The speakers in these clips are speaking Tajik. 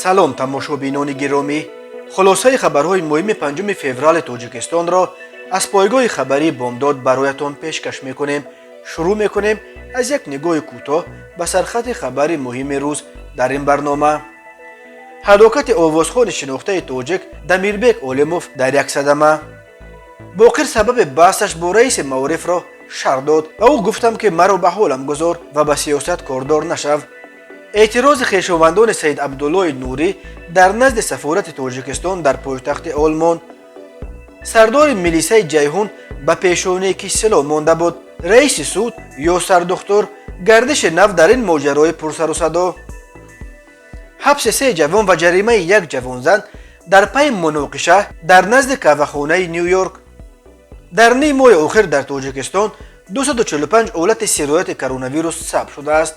салом тамошобинони гиромӣ, хулосаи хабарҳои муҳими 5 феврали тоҷикистонро аз пойгоҳи хабарии бомдод бароятон пешкаш мекунем. шурӯъ мекунем аз як нигоҳи кӯтоҳ ба сархати хабари муҳими рӯз дар ин барнома. ҳалокати овозхони шинохтаи тоҷик Дамирбек Олимов дар як садама. боқир сабаби баҳсаш бо раиси маорифро шарҳ дод ва ӯ гуфтам ки маро ба ҳолам гузор ва ба сиёсат кордор нашав. эътирози хешовандони Саид Абдуллои Нурӣ дар назди сафорати Тоҷикистон дар пойтахти Олмон. сардори милисаи Ҷайҳун ба пешонии Кисело монда буд. раиси суд ё сардухтур гардиши нав дар ин моҷарои пурсарусадо. ҳабси 3 ҷавон ва ҷаримаи 1 ҷавонзан дар пайи муноқиша дар назди каҳвахонаи Нью-Йорк. дар ним моҳи охир дар Тоҷикистон 245 ҳолати сирояти коронавирус сабт шудааст.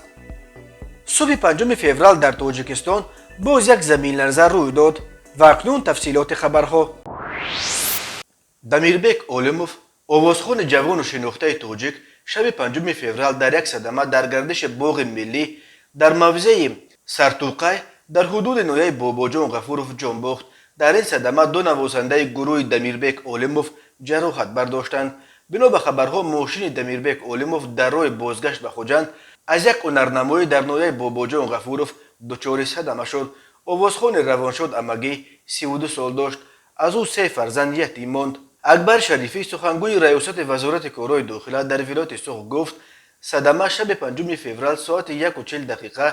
субҳи 5 феврал дар Тоҷикистон боз як заминларза рӯй дод ва акнун тафсилоти хабарҳо. Дамирбек Олимов, овозхони ҷавону шинохтаи тоҷик, шаби 5 феврал дар як садама дар гардиши боғи миллӣ дар мавзеи Сартуқай дар ҳудуди ноҳияи Бобоҷон Ғафуров ҷон бохт. дар ин садама ду навозандаи гурӯҳи Дамирбек Олимов ҷароҳат бардоштанд. бино ба хабарҳо мошини Дамирбек Олимов дар роҳи бозгашт ба Хуҷанд аз як ҳунарнамоӣ дар ноҳияи Бобоҷон Ғафуров дучори садама шуд. овозхони Равоншод Амагӣ 32 сол дошт. аз ӯ 3 фарзанд ятим монд. Акбар Шарифӣ, сухангӯи раёсати вазорати корҳои дохила дар вилояти Суғ гуфт, садама шаби 5 феврал соати 1:40 дақиқа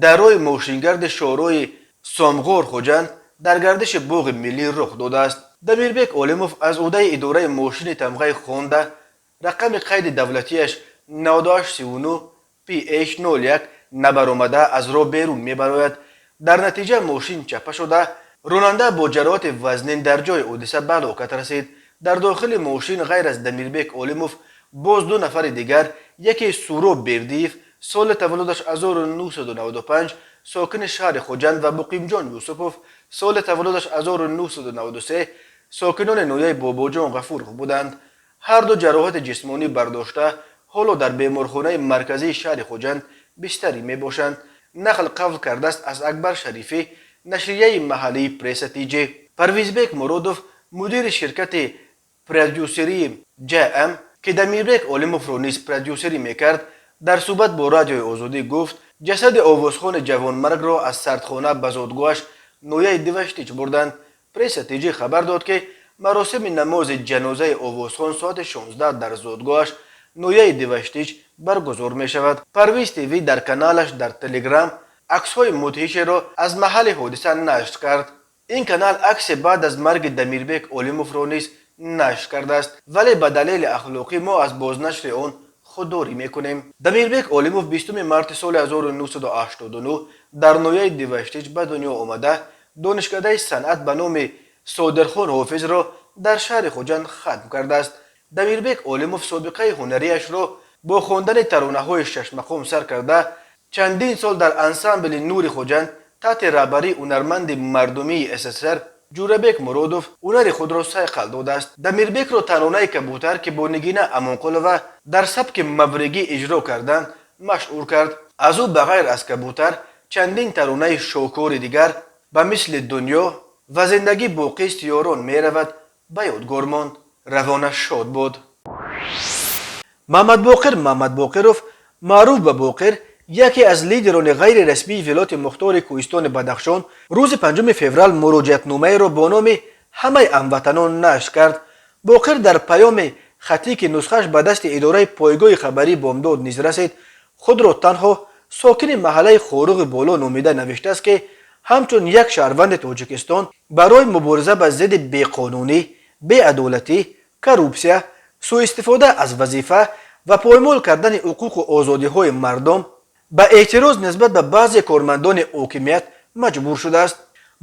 дар роҳи мошингарди шоҳрои Сомғор Хуҷанд дар гардиши боғи миллӣ рух додааст. Дамирбек Олимов аз ӯҳдаи идораи мошини тамғаи Хонда рақами қайди давлатияш 9839 PH01 набаромада аз роҳ берун мебарояд. дар натиҷа мошин чапа шуда, ронанда бо ҷароҳати вазнин дар ҷои ҳодиса ба ҳалокат расид. дар дохили мошин ғайр аз Дамирбек Олимов боз 2 нафари дигар, яке Суроб Бердиев, соли таваллудаш 1995, сокини шаҳри Хуҷанд ва Муқимҷон Юсупов, соли таваллудаш 1993, сокинони ноҳияи Бобоҷон Ғафуров буданд. ҳар ду ҷароҳати ҷисмонӣ бардошта, ҳоло дар беморхонаи марказии шаҳри Хуҷанд бистарӣ мебошанд. нақл қавл кардааст аз Акбар Шарифӣ, нашрияи маҳаллии Пресса-Тиҷи. Парвизбек Муродов, мудири ширкати продюсерии ҷм, ки Дамирбек Олимовро низ продюсерӣ мекард, дар суҳбат бо радиои Озодӣ гуфт, ҷасади овозхони ҷавонмаргро аз сардхона ба зодгоҳаш ноҳияи Диваштич бурданд. Пресса-Тиҷи хабар дод ки маросими намози ҷанозаи овозхон соати 16 дар зодгоҳаш ноҳияи Диваштич баргузор мешавад. Парвиз ТВ дар каналаш дар Телеграм аксҳои мудҳишеро аз маҳалли ҳодиса нашр кард. ин канал акси баъд аз марги Дамирбек Олимовро низ нашр кардааст, вале ба далели ахлоқӣ мо аз бознашри он худдорӣ мекунем. Дамирбек Олимов 20 марти соли 1989 дар ноҳияи Диваштич ба дунё омада, донишкадаи санъат ба номи Содирхон Ҳофизро дар шаҳри Хуҷанд хатм кардааст. Дамирбек Олимов собиқаи ҳунариашро бо хондани таронаҳои шашмақом сар карда, чандин сол дар ансамбли Нури Хуҷанд таҳти раҳбарии ҳунарманди мардумии СССР Ҷурабек Муродов ҳунари худро сайқал додааст. Дамирбекро таронаи кабутар ки бо Нигина Амонқулова дар сабки мавригӣ иҷро карданд машҳур кард. аз ӯ ба ғайр аз кабутар чандин таронаи шокори дигар ба мисли Дунё ва Зиндагӣ бо қист ёрон меравад ба ёдгор монд. равонаш шод буд. Маҳмадбоқир Маҳмадбоқиров, маъруф ба Боқир, яке аз лидерони ғайрирасмии Вилояти Мухтори Кӯҳистони Бадахшон, рӯзи 5 феврал муроҷиатномаеро бо номи ҳамаи ҳамватанон нашр кард. Боқир дар паёми хатӣ ки нусхааш ба дасти идораи пойгоҳи хабарии бомдод низ расид, худро танҳо сокини маҳаллаи Хоруғи Боло номида навиштааст ки ҳамчун як шаҳрванди Тоҷикистон барои мубориза ба зидди беқонунӣ, беадолатӣ, коррупсия, суистифода аз вазифа ва поймол кардани ҳуқуқу озодиҳои мардум ба эътироз нисбат ба баъзе кормандони ҳокимият маҷбур шудааст.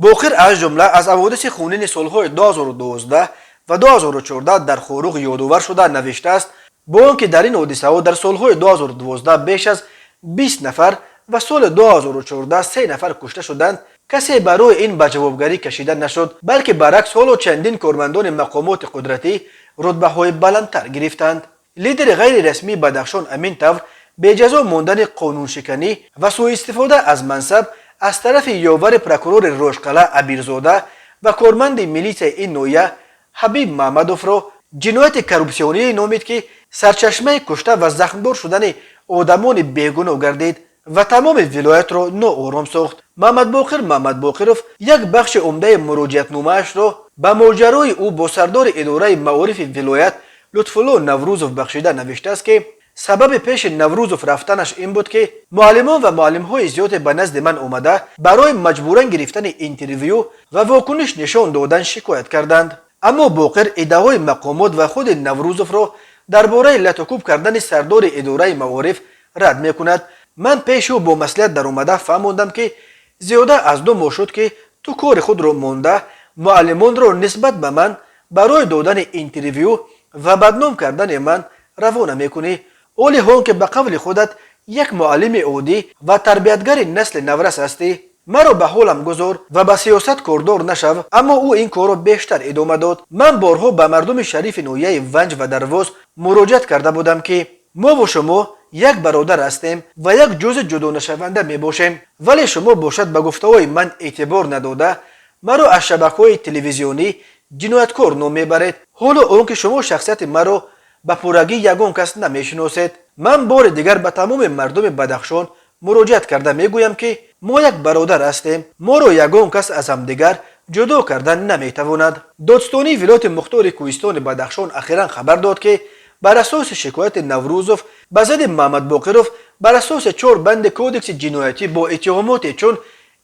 Боқир аз ҷумла аз ҳаводиси хунини солҳои 2012 ва 2014 дар Хоруғ ёдовар шуда навиштааст, бо он ки дар ин ҳодисаҳо дар солҳои 2012 беш аз 20 нафар ва соли 2014 3 нафар кушта шуданд, касе барои ин ба ҷавобгарӣ кашида нашуд, балки баръакс ҳоло чандин кормандони мақомоти қудратӣ рутбаҳои баландтар гирифтанд. лидери ғайрирасмии Бадахшон Амин Тавр беҷазо мондани қонуншиканӣ ва суистифода аз мансаб از طرف یاور پروکورور روشقلعه امیرزاده و کارمند میلیس این نویه حبیب محمدوف را جنایت کروپسیونی نامید که سرچشمه کشته و زخمدار شدن آدمان بیگناه گردید و تمام ولایت را ناآرام ساخت. محمد باقرов یک بخش عمده مراجعتنامه‌اش را به ماجرای او با سردار اداره معارف ولایت لطفالله نوروزوف بخشیده نوشته است که سبب پیش نوروزوف رفتنش این بود که معلمان و معلم‌های زیاد به نزد من آمده برای مجبوراً گرفتن اینترویو و واکنش نشان دادن شکایت کردند. اما باقر ادعای مقامات و خود نوروزوف را درباره لطوکوب کردن سردار اداره معارف رد می‌کند. من پیش او با مصلحت در اومده فهمیدم که زیاده از 2 ماه شد که تو کار خود را مانده معلمان را نسبت به من برای دادن اینترویو و بدنام کردن من روانه میکنی، اولی هون که به قول خودت یک معلم عادی و تربیتگر نسل نورس هستی. مرا به حالم گذار و به سیاست کاردار نشو. اما او این کار را بیشتر ادامه داد. من بارها به مردم شریف نویه ونج و درواز مراجعت کرده بودم که ما و شما یک برادر هستیم و یک جزء جدا نشونده می باشیم، ولی شما باشد به گفته‌های من اعتبار نداده مرا از شبکه‌های تلویزیونی جنایتکار نام میبرید. حالا اون که شما شخصیت مرا به پورگی یگان کس نمیشناسید. من بار دیگر به تمام مردم بدخشان مراجعت کرده میگویم که ما یک برادر هستیم. ما را یگان کس از همدیگر جدا کردن نمیتواند. دادستانی ولایت مختار کوهستان بدخشان اخیراً خبر داد که بر اساس شکایت نوروزوف به ضد محمد باقرов بر اساس 4 بند کودکس جنایتی با اتهامات چون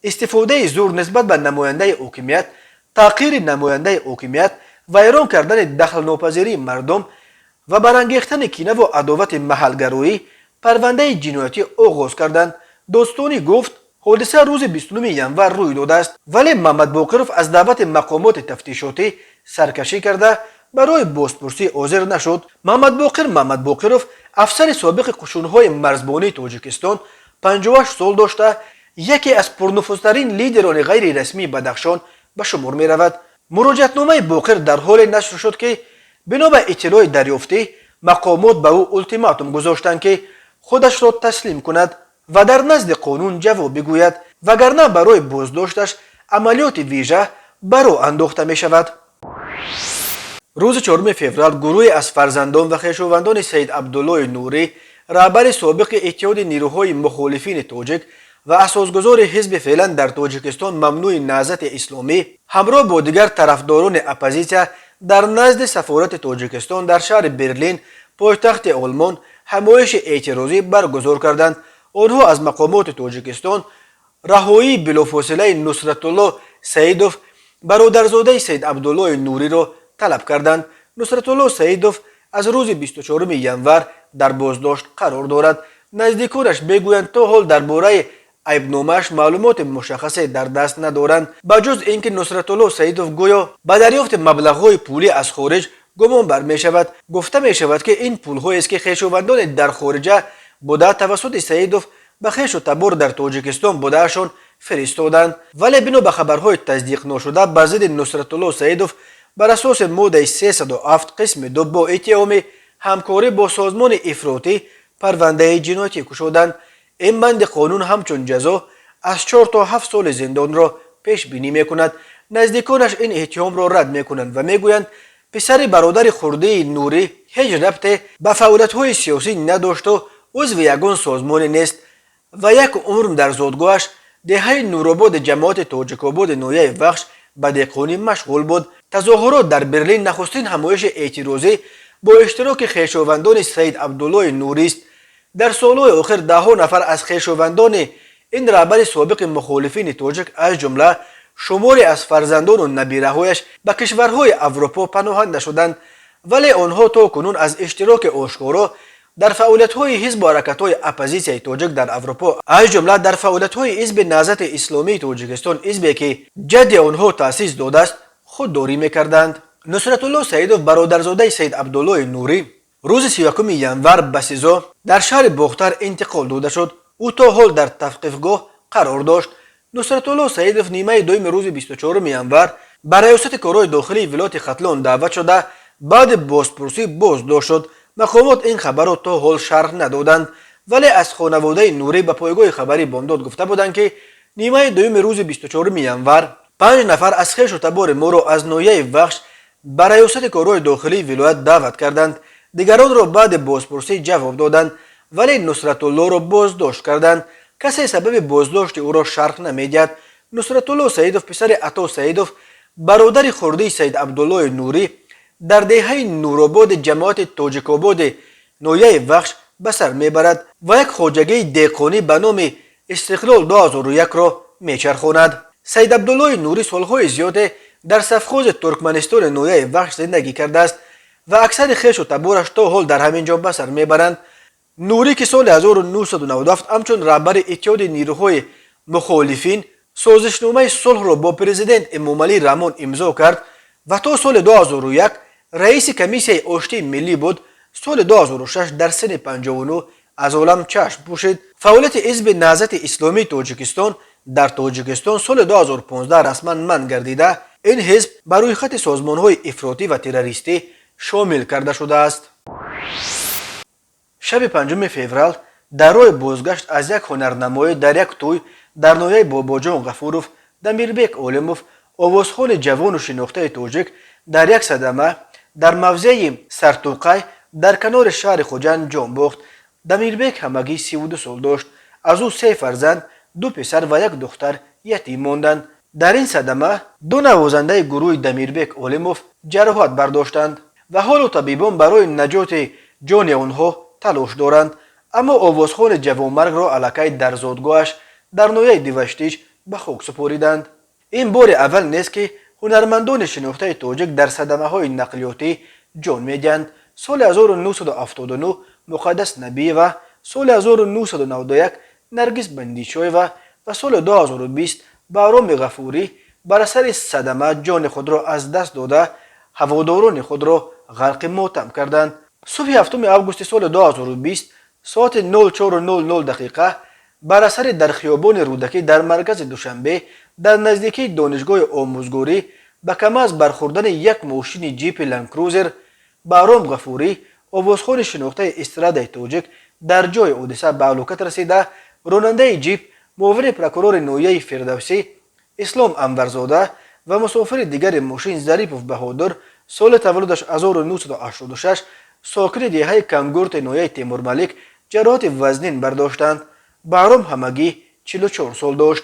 استفاده زور نسبت به نماینده حاکمیت، تحقیر نماینده حاکمیت، ویران کردن دخل ناپذیری مردم و برانگیختن کینه و عداوت محلگرایی پرونده جنایتی آغاز کردند. دادستانی گفت حادثه روز 29 ینور روی داده است، ولی محمد باقرov از دعوت مقامات تفتیشاتی سرکشی کرده برای بازپرسی حاضر نشد. محمد باقرov افسر سابق قشون‌های مرزبانی تاجیکستان 58 سال داشته یکی از پرنفوذترین لیدران غیر رسمی بدخشان به شمار می رود. مراجعتنامه باقر در حال نشر شد که بنا به اطلاع دریافتی مقامات به او التیماتوم گذاشتند که خودش را تسلیم کند و در نزد قانون جواب بگوید، وگرنه برای بازداشتش عملیات ویژه برو انداخته می شود. روز 4 فوریه گروهی از فرزندان و خویشاوندان سید عبدالله نوری رهبر سابق اتحاد نیروهای مخالفین تاجیک و اساسگذار حزب فعلا در تاجیکستان ممنوع نهضت اسلامی همراه با دیگر طرفداران اپوزیسیا در نزد سفارت تاجیکستان در شهر برلین پایتخت آلمان همایش اعتراضی برگزار کردند. آنها از مقامات تاجیکستان رهایی بلافاصله نصرت الله سیدوف برادرزاده سید عبدالله نوری را طلب کردند. نصرت الله سیدوف از روز 24 ینور در بازداشت قرار دارد. نزدیکانش میگویند تا حال درباره عیبنامه‌اش معلومات مشخصی در دست ندارند، بجز اینکه نصرت الله سیدوف گویا به دریافت مبلغ‌های پولی از خارج گمان بر می شود. گفته می شود که این پول‌هایی است که خویشاوندان در خارجه بوده توسط سیدوف به خویش و تبار در تاجیکستان بودهشان فرستادند، ولی بنا به خبرهای تصدیق نشده به ضد نصرت الله سیدوف بر اساس ماده 307 قسم 2 با اتهام همکاری با سازمان افراطی پرونده جنایتی گشودند. این بند قانون همچون جزا از 4 تا 7 سال زندان را پیش بینی میکند. نزدیکانش این اتهام را رد میکنند و میگویند پسر برادر خرده نوری هیچ ربطی به فعالیت‌های سیاسی نداشت و عضو یگان سازمان نیست و یک عمر در زادگاهش دهه نورآباد جماعت تاجیک‌آباد نویه وخش به دهقانی مشغول بود. تظاهرات در برلین نخستین همایش اعتراضی با اشتراک خویشاوندان سید عبدالله نوری است. در سالهای آخر ده‌ها نفر از خویشاوندان این رهبر سابق مخالفین تاجیک از جمله شماری از فرزندان و نبیره‌هایش به کشورهای اروپا پناهنده شدند، ولی آنها تا کنون از اشتراک آشکارا در فعالیت‌های حزب و حرکت‌های اپوزیسیای تاجیک در اروپا از جمله در فعالیت‌های حزب نهضت اسلامی تاجیکستان، حزبی که جد آنها تأسیس داده است، خودداری می‌کردند. نصرت الله سیدوف برادرزاده سید عبدالله نوری روز 31 ینور به سزا در شهر باختر انتقال داده شد. او تا حال در توقیفگاه قرار داشت. نصرت الله سیدوف نیمه دوم روز 24 ینور برای ریاست کارهای داخلی ولایت ختلان دعوت شده بعد بازپرسی بازداشت شد. مقامات این خبر را تا حال شرح ندادند، ولی از خانواده نوری به پایگاه خبری بامداد گفته بودند که نیمه دوم روز 24 ینور 5 نفر از خویش و تبار ما را از ناحیه وخش به ریاست کارهای داخلی ولایت دعوت کردند. دیگران را بعد بازپرسی جواب دادند، ولی نصرت الله را بازداشت کردند. کسی سبب بازداشت او را شرح نمیدهد. نصرت الله سیدوف پسر عطا سیدوف برادر خردی سید عبدالله نوری در دهه نورآباد جماعت تاجیک‌آباد ناحیه وخش به سر میبرد و یک خواجگی دهقانی به نام استقلال 2001 را میچرخاند. سید عبدالله نوری سالهای زیاد در سفخوز ترکمنستان ناحیه وخش زندگی کرده است و اکثر خویش و تبارش تا حال در همین جا به سر میبرند. نوری که سال 1997 همچون رهبر اتحاد نیروهای مخالفین سازشنامه صلح را با پرزیدنت امامعلی رحمان امضا کرد و تا سال 2001 رئیس کمیسیون آشتی ملی بود. سال 2006 در سن 59 از عالم چشم پوشید. فعالیت حزب نهضت اسلامی تاجیکستان در تاجیکستان سال 2015 رسما منع گردیده. این حزب بر روی خط سازمان‌های افراطی و تروریستی شامل کرده شده است. شب 5 فوریه در راه بازگشت از یک هنرنمایی در یک توی در ناحیه باباجان غفوروف دمیربک عالموف آوازخوان جوان و شناخته تاجیک در یک صدمه در موضع سرتوقای در کنار شهر خوجند جان باخت. دمیربک همگی 32 سال داشت. از او 3 فرزند، 2 پسر و 1 دختر یتیم ماندند. در این صدمه 2 نوازنده گروه دمیربک عالموف جراحت برداشتند و حال طبیبان برای نجات جان آنها تلاش دارند، اما آوازخوان جوانمرگ را الکی در زادگاهش در ناحیه دیوشتیج به خاک سپاریدند. این بار اول نیست که هنرمندان شناخته تاجیک در صدمه های نقلیاتی جان میدهند. سال 1979 مقدس نبیه، سال 1991 نرگس بندیچویه و سال 2020 بهرام غفوری بر اثر صدمه جان خود را از دست داده هواداران خود را غرق ماتم کردند. صبح 7 آگوست سال 2020 ساعت 04:00 دقیقه بر اثر در خیابان رودکی در مرکز دوشنبه در نزدیکی دانشگاه آموزگاری به کم از برخوردن یک ماشین جیپ لندکروزر بهرام غفوری آوازخوان شناخته استراد تاجیک در جای حادثه به هلاکت رسیده. راننده جیپ معاون پروکورور ناحیه فردوسی اسلام انورزاده و مسافر دیگر ماشین ظریفوف بهادر سال تولدش 1986 ساکن دهه کنگورت ناحیه تیمورملک جراحت وزنین برداشتند. بهرام همگی 44 سال داشت.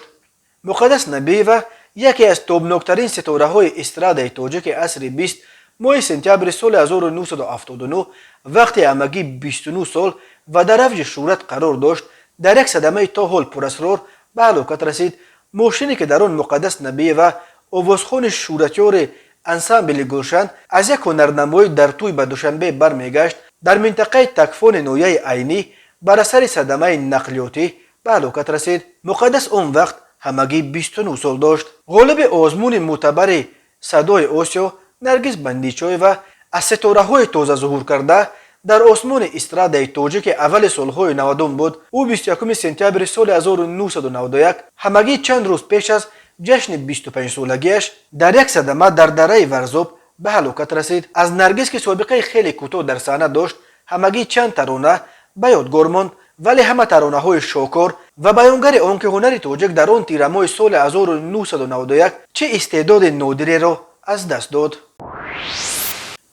مقدس نبیه یکی از توپناکترین ستاره های استراد تاجیک عصر 20 ماه سپتامبر سال 1979 وقتی همگی 29 سال و در اوج شهرت قرار داشت در یک صدمه تا حال پراسرار به هلاکت رسید. ماشینی که در آن مقدس نبیه و آوازخوان شهرتیار انسامبل گلشن از یک هنرنمایی در توی به دوشنبه برمیگشت در منطقه تکفان ناحیه عینی بر اثر صدمه نقلیاتی به هلاکت رسید. مقدس اون وقت همگی 29 سال داشت. غالب آزمون معتبر صدای آسیا نرگس بندیچوی و از ستاره های تازه ظهور کرده در آسمان استراد تاجیک اول سالهای 90 بود. او 21 سپتامبر سال 1991 همگی چند روز پیش از جشن 25 سالگیش در یک صدمه در دره ورزاب به هلاکت رسید. از نرگس که سابقه خیلی کوتاه در صحنه داشت همگی چند ترانه به یادگار ماند، ولی همه ترانه های شاکار و بیانگر آنکه هنر تاجیک در آن تیر ماه سال 1991 چه استعداد نادری را از دست داد.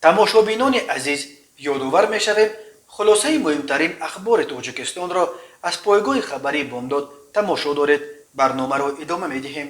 تماشابینان عزیز، یادآور می‌شویم خلاصه مهمترین اخبار تاجیکستان را از پایگاه خبری بامداد تماشا دارید. برنامه را ادامه می‌دهیم.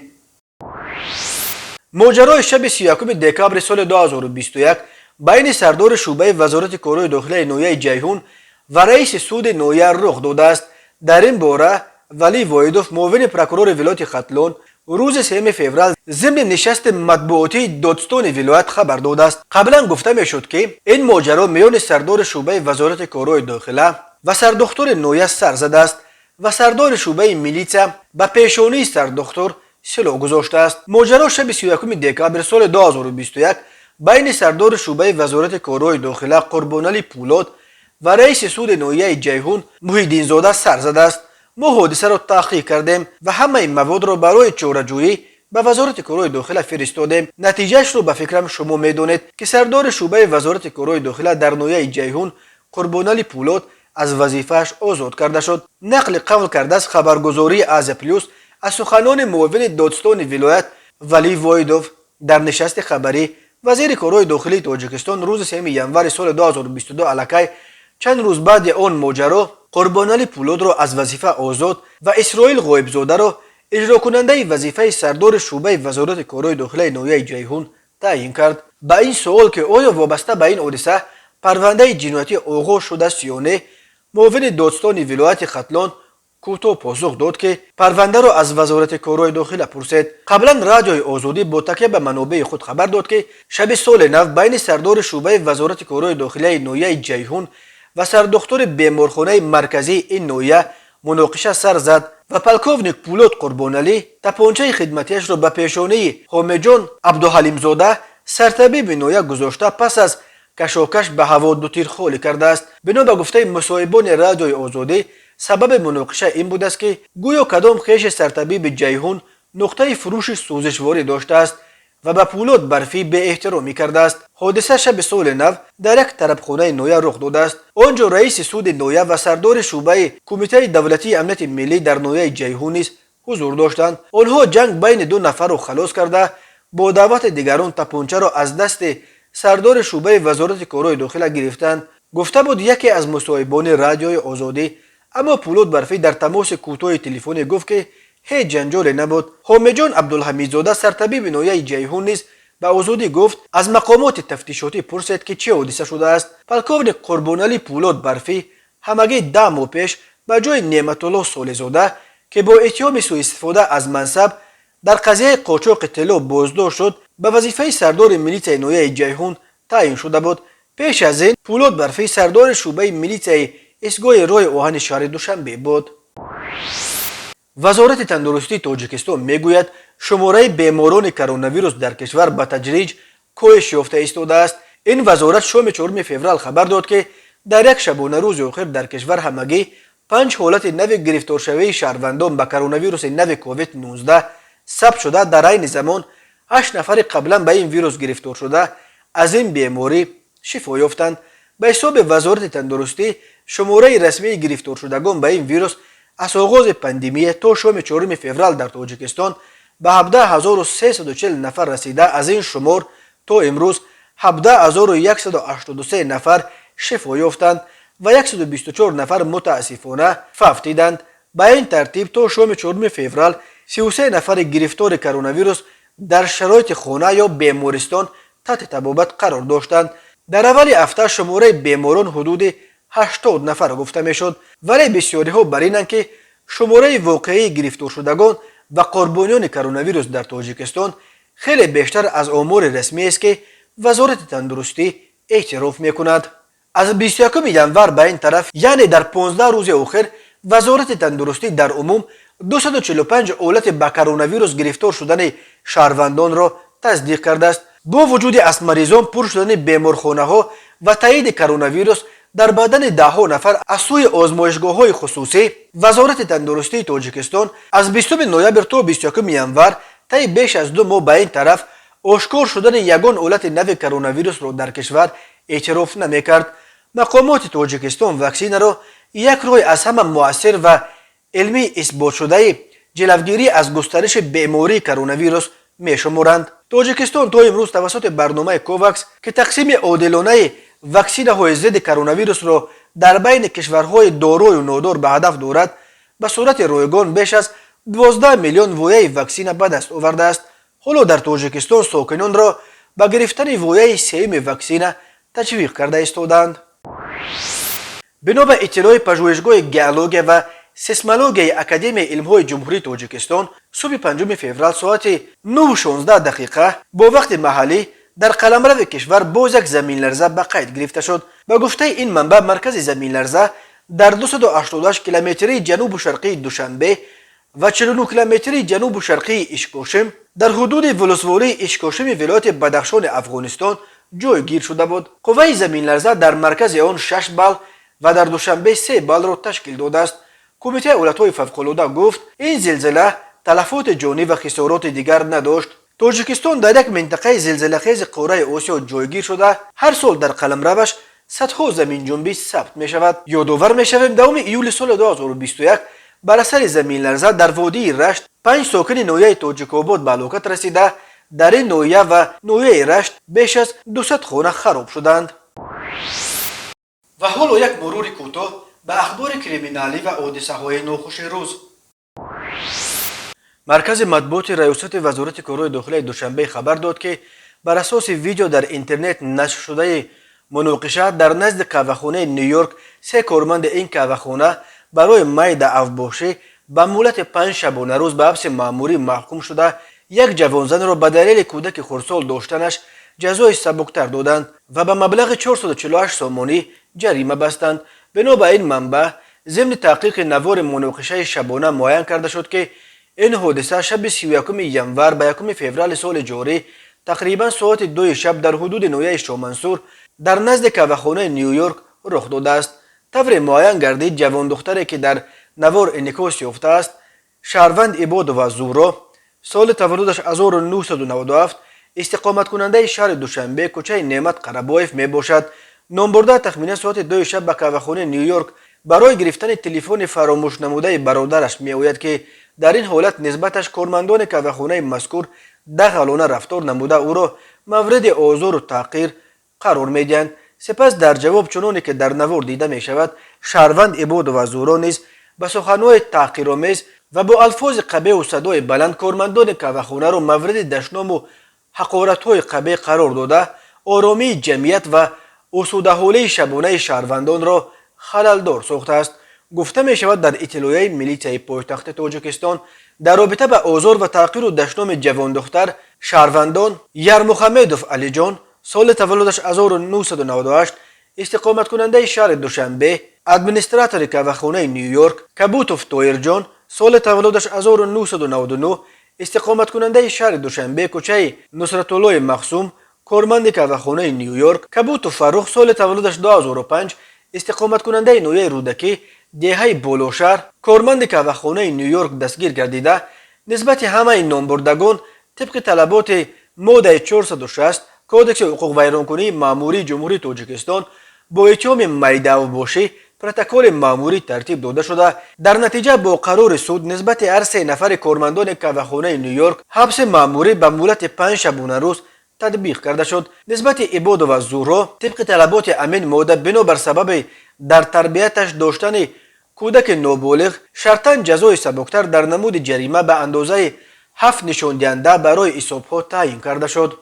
ماجرای شب 31 دکامبر سال 2021 بین سردار شعبه وزارت کارهای داخلی ناحیه جیهون و رئیس سود ناحیه رخ داده است. در این باره ولی وایدوف معاون پروکورور ولایت ختلان روز 3 فوریه ضمن نشست مطبوعاتی دادستان ولایت خبر داده است. قبلا گفته میشد که این ماجرا میان سردار شعبه وزارت کارهای داخلی و سردختر ناحیه سر زده است و سردار شعبه میلیڅا به پیشانی سردختر سلاح گذاشته است. ماجرا شب 31 دکامبر سال 2021 بین سردار شعبه وزارت کارهای داخلی قربانعلی پولاد و رئیس سود ناحیه جیهون محیدین زاده سر زده است. ما حادثه را تحقیق کردیم و همه این مواد را برای چاره‌جویی به وزارت کارهای داخلی فرستادیم. نتیجهش رو به فکرم شما میدونید که سردار شعبه وزارت کارهای داخلی در ناحیه جیهون قربانعلی پولاد از وظیفه‌اش آزاد کرده شد. نقل قول کرده از خبرگزاری از پلیوس از سخنان معاون دادستان ولایت ولی وایدوف در نشست خبری وزیر کارهای داخلی تاجیکستان روز 3 ینور سال 2022 الکی چند روز بعد آن ماجرا قربانعلی پولاد را از وظیفه آزاد و اسرائیل غایبزاده را اجرا کننده وظیفه سردار شعبه وزارت کارهای داخلی نویه جیهون تعیین کرد. با این سوال که آیا وابسته به این حادثه پرونده جنایتی آغاز شده است یا نه، معاون دادستان ولایت ختلان کوتاه پاسخ داد که پرونده را از وزارت کارهای داخلی پرسید. قبلا رادیوی آزادی با تکیه به منابع خود خبر داد که شب سال نو بین سردار شعبه وزارت کارهای داخلی نویه جیهون و سردختر بیمارخانه مرکزی این نویه مناقشه سر زد و پلکاونیک پولاد قربانعلی تپانچه خدمتیش را به پیشانی حامدجان عبدالحلیمزاده سرطبیب نویه گذاشته پس از کشاکش به هوا دو تیر خالی کرده است. بنا به گفته مصاحبان رادیوی آزادی سبب مناقشه این بود است که گویا کدام خیش سرطبیب جیهون نقطه فروش سوزشواری داشته است و به پولاد برفی به احترامی کرده است. حادثه شب سال نو در یک طربخانه نویه رخ داده است. آنجا رئیس سود نویه و سردار شعبه کمیته دولتی امنیت ملی در نویه جیهون نیز حضور داشتند. آنها جنگ بین دو نفر را خلاص کرده با دعوت دیگران تپانچه را از دست سردار شعبه وزارت کارهای داخلی گرفتند. گفته بود یکی از مصاحبان رادیوی آزادی. اما پولاد برفی در تماس کوتاه تلفنی گفت که هیچ جنجال نبود. حامدجان عبدالحمیدزاده سرطبیب نویه جیهون نیز به آزادی گفت از مقامات تفتیشاتی پرسید که چه حادثه شده است. پلکاونیک قربانعلی پولاد برفی همگی 10 ماه پیش به جای نعمت الله صالح‌زاده که با اتهام سوء استفاده از منصب در قضیه قاچاق طلا بازداشت شد به وظیفه سردار ملیته نویه جیهون تعیین شده بود. پیش از این پولاد برفی سردار شعبه ملیته ایستگاه راه آهن شهر دوشنبه بود. وزارت تندرستی تاجیکستان میگوید شماره بیماران کرونا ویروس در کشور به تدریج کاهش یافته ایستاده است. این وزارت شام 4 فوریه خبر داد که در یک شبانه روز اخیر در کشور همگی 5 حالت نو گرفتار شوی شهروندان به کرونا ویروس نو کووید 19 ثبت شده. در این زمان 8 نفر قبلا به این ویروس گرفتار شده از این بیماری شفا یافتند. به حساب وزارت تندرستی شماره رسمی گرفتار شدگان به این ویروس از آغاز پاندمی تا شام 4 فوریه در تاجیکستان به 17340 نفر رسیده. از این شمار تا امروز 17183 نفر شفا یافتند و 124 نفر متاسفانه فوتیدند. به این ترتیب تا شام 4 فوریه 33 نفر گرفتار کرونا ویروس در شرایط خانه یا بیمارستان تحت طبابت قرار داشتند. در اول هفته شماره بیماران حدود 80 نفر گفته میشد، ولی بسیاری ها بر اینند که شماره واقعی گرفتار شدگان و قربانیان کرونا ویروس در تاجیکستان خیلی بیشتر از آمار رسمی است که وزارت تندرستی اعتراف میکند. از 21 ینور به این طرف یعنی در 15 روز اخیر وزارت تندرستی در عموم 245 حالت به کرونا ویروس گرفتار شدن شهروندان را تصدیق کرده است. با وجود از مریضان پر شدن بیمارخانه ها و تایید کرونا ویروس در بدن 10 نفر از سوی آزمایشگاه های خصوصی، وزارت تندرستی تاجیکستان از 20 نوامبر تا 21 ینور طی بیش از 2 ماه به این طرف آشکار شدن یگان حالت نو کرونا ویروس را در کشور اعتراف نمیکرد. مقامات تاجیکستان واکسن را یک راه از همه مؤثر و علمی اثبات شده جلوگیری از گسترش بیماری کرونا ویروس میشمارند. تاجیکستان تا امروز توسط برنامه کوواکس که تقسیم عادلانه واکسن های ضد کرونا ویروس را در بین کشورهای دارای و نادار به هدف دارد به صورت رایگان بیش از 12 میلیون وایه واکسن به دست آورده است. حالا در تاجیکستان ساکنان را به گرفتن وایه سوم واکسن تشویق کرده ایستادند. بنا به اطلاع پژوهشگاه گئولوژی و سیسمولوژی اکادمی علم‌های جمهوری تاجیکستان صبح 5 فوریه ساعت 9:16 با وقت محلی در قلمرو کشور باز یک زمین لرزه به قید گرفته شد. به گفته این منبع مرکز زمین لرزه در 288 کیلومتری جنوب شرقی دوشنبه و 49 کیلومتری جنوب شرقی اشکاشم در حدود ولسوالی اشکاشم ولایت بدخشان افغانستان جایگیر شده بود. قوه زمین لرزه در مرکز آن 6 بال و در دوشنبه 3 بال را تشکیل داده است. کمیته حالتهای فوق‌العاده گفت این زلزله تلفات جانی و خسارات دیگر نداشت. تاجیکستان در یک منطقه زلزله‌خیز قاره آسیا جایگیر شده. هر سال در قلمروش صدها زمین جنبی ثبت می شود. یادآور می شویم 2 ایول سال 2021 بر اثر زمین لرزه در وادی رشت 5 ساکن نویه توجیک‌آباد به هلاکت رسیده. در این نویه و نویه رشت بیش از 200 خانه خراب شدند. و حالا یک مرور کوتاه به اخبار کریمینالی و حادثه‌های ناخوش روز. مرکز مطبوعات ریاست وزارت کارهای داخلی دوشنبه خبر داد که بر اساس ویدیو در اینترنت نشر شده مناقشه در نزد قهوه‌خانه نیویورک 3 کارمند این قهوه‌خانه برای میل افباشی به مهلت 5 شبانه روز به حبس مأموری محکوم شده. یک جوانزن را به دلیل کودک خردسال داشتنش جزای سبکتر دادند و به مبلغ 448 سامانی جریمه بستند. بنا به این منبع ضمن تحقیق نوار مناقشه شبانه معین کرده شد که این حادثه شب 31 ینور به 1 فوریه سال جاری تقریبا ساعت 2 شب در حدود نویه شامنصور در نزد قهوه‌خانه نیویورک رخ داده است. طور معین گردید جوان دختری که در نوار انعکاس یافته است شهروند عباد و زورا، سال تولدش 1997، استقامت کننده شهر دوشنبه کوچه نعمت قربایف می باشد. نامبرده تخمیناً ساعت 2 شب به قهوه‌خانه نیویورک برای گرفتن تلفن فراموش نموده برادرش می آید که در این حالت نسبتش کارمندان قهوه‌خانه مذکور دخلانه رفتار نموده او را مورد آزار و تحقیر قرار می دهند. سپس در جواب چنانی که در نوار دیده می شود شهروند عباد و زورا نیز به سخن‌های تحقیرآمیز و با الفاظ قبیح و صدای بلند کارمندان قهوه‌خانه را مورد دشنام و حقارت‌های قبیح قرار داده آرامی جمعیت و آسوده‌حالی شبانه شهروندان را خلل‌دار ساخته است. گفته می شود در اطلاعیه میلیسیای پایتخت تاجیکستان در رابطه به آزار و تحقیر و دشنام جوان دختر شهروندان یرمخمدوف علی جان، سال تولدش 1998، استقامت کننده شهر دوشنبه، ادمنستراتور قهوه‌خانه نیویورک کبوتوف تویر جان، سال تولدش 1999، استقامت کننده شهر دوشنبه کوچه نصرت الله مخصوم، کارمند قهوه‌خانه نیویورک کبوتوف فروخ، سال تولدش 2005، استقامت کننده نویه رودکی دهه بالاشهر، کارمند قهوه‌خانه نیویورک دستگیر گردیده. نسبت همه این نامبردگان طبق طلبات ماده 460 کودکس حقوق ویرانکنی مأموری جمهوری تاجیکستان با اتهام میل افباشی پروتکل مأموری ترتیب داده شده. در نتیجه با قرار سود نسبت هر 3 نفر کارمندان قهوه‌خانه نیویورک حبس مأموری به مهلت 5 شبانه روز تطبیق کرده شد. نسبت عباد و زورا طبق طلبات امین ماده بنابر سبب در تربیتش داشتن کودک نابالغ شرطاً جزای سبکتر در نمود جریمه به اندازه 7 نشان دهنده برای حساب‌ها تعیین کرده شد.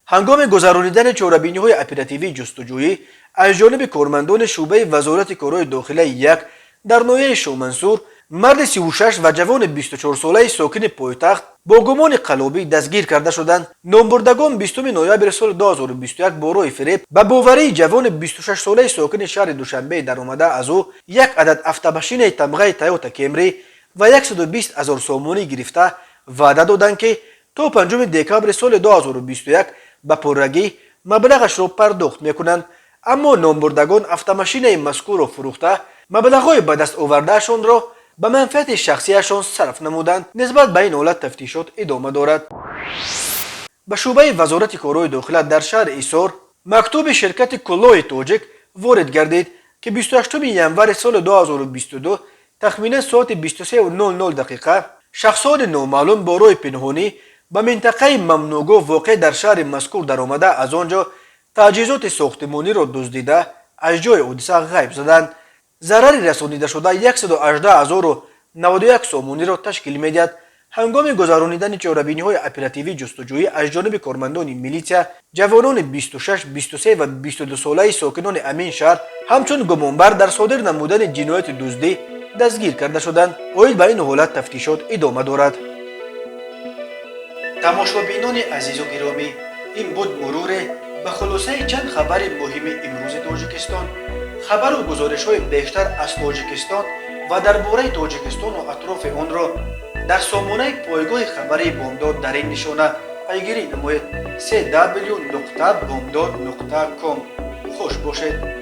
هنگام گذرانیدن چاره‌بینی‌های اپراتیوی جستجویی از جانب کارمندان شعبه وزارت کارهای داخلی 1 در ناحیه شامنصور، مرد 36 و جوان 24 ساله ساکن پایتخت با گمان قلابی دستگیر کرده شدند. نامبردگان 20 نوامبر سال 2021 با راه فریب به باوری جوان 26 ساله ساکن شهر دوشنبه در آمده از او یک عدد افت تمغه تویوتا کمری و 120,000 سامانی گرفته وعده دادند که تا 5 دکامبر سال 2021 به پررگی مبلغش را پرداخت میکنند. اما نامبردگان افت مذکور را فروخته مبلغ‌های به دست آوردهشان را به منفعت شخصیشان صرف نمودند. نسبت به این حالت تفتیشات ادامه دارد. به شعبه وزارت کارهای داخلی در شهر ایسار مکتوب شرکت کلاه تاجیک وارد گردید که 28 ینور سال 2022 تخمیناً ساعت 23:00 شخصان نامعلوم با راه پنهانی به منطقه ممنوعگاه واقع در شهر مذکور در آمده از آنجا تجهیزات ساختمانی را دزدیده از جای حادثه غیب زدند. ضرر رسانیده شده 118,091 سامانی را تشکیل می‌دهد. هنگام گذرانیدن چاره‌بینی‌های اپراتیوی جستجویی از جانب کارمندان میلیشیا، جوانان 26، 23 و 22 ساله ساکنان امین شهر همچون گمانبر در صادر نمودن جنایت دزدی دستگیر کرده شدند. اوید به این حالت تفتیشات ادامه دارد. تماشابینان عزیز و گرامی، این بود مرور به خلاصه چند خبر مهم امروز تاجیکستان. خبر و گزارش‌های بیشتر از تاجیکستان و درباره تاجیکستان و اطراف آن را در سامانه پایگاه خبری بامداد در این نشانه پیگیری نمایید: www.bamdad.com. خوش باشید.